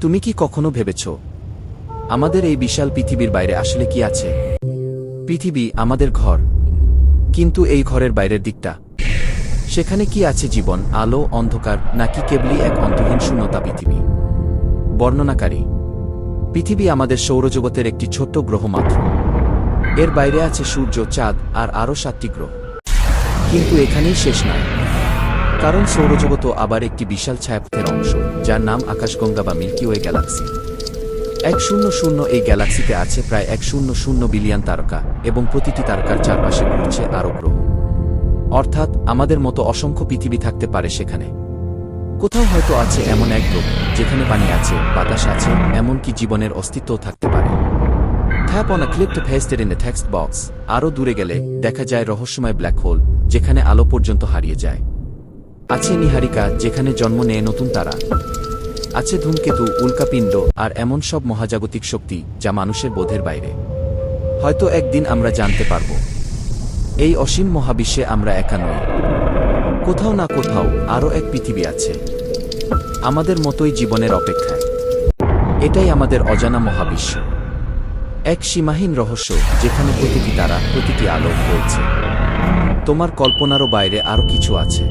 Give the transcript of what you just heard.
তুমি কি কখনো ভেবেছ আমাদের এই বিশাল পৃথিবীর বাইরে আসলে কি আছে? পৃথিবী আমাদের ঘর, কিন্তু এই ঘরের বাইরের দিকটা, সেখানে কি আছে? জীবন, আলো, অন্ধকার, নাকি কেবলই এক অন্তহীন শূন্যতা? পৃথিবী বর্ণনাকারী। পৃথিবী আমাদের সৌরজগতের একটি ছোট্ট গ্রহ মাত্র। এর বাইরে আছে সূর্য, চাঁদ আর আরও 7টি গ্রহ। কিন্তু এখানেই শেষ নয়, কারণ সৌরজগতও আবার একটি বিশাল ছায়াপথের অংশ, যার নাম আকাশগঙ্গা বা মিল্কিওয়ে গ্যালাক্সি। 100 এই গ্যালাক্সিতে আছে প্রায় 100 বিলিয়ন তারকা, এবং প্রতিটি তারকার চারপাশে ঘুরছে আরও গ্রহ। অর্থাৎ আমাদের মতো অসংখ্য পৃথিবী থাকতে পারে সেখানে। কোথাও হয়তো আছে এমন এক গ্রহ যেখানে পানি আছে, বাতাস আছে, এমনকি জীবনের অস্তিত্বও থাকতে পারে। Tap on a clip to paste it in the text box. আরও দূরে গেলে দেখা যায় রহস্যময় ব্ল্যাক হোল, যেখানে আলো পর্যন্ত হারিয়ে যায়। আছে নীহারিকা, যেখানে জন্ম নেয় নতুন তারা। আছে ধূমকেতু, উল্কাপিণ্ড আর এমন সব মহাজাগতিক শক্তি যা মানুষের বোধের বাইরে। হয়তো একদিন আমরা জানতে পারব এই অসীম মহাবিশ্বে আমরা একা নই। কোথাও না কোথাও আরও এক পৃথিবী আছে, আমাদের মতোই জীবনের অপেক্ষায়। এটাই আমাদের অজানা মহাবিশ্ব, এক সীমাহীন রহস্য যেখানে প্রতিটি তারা, প্রতিটি আলো বলছে তোমার কল্পনারও বাইরে আরও কিছু আছে।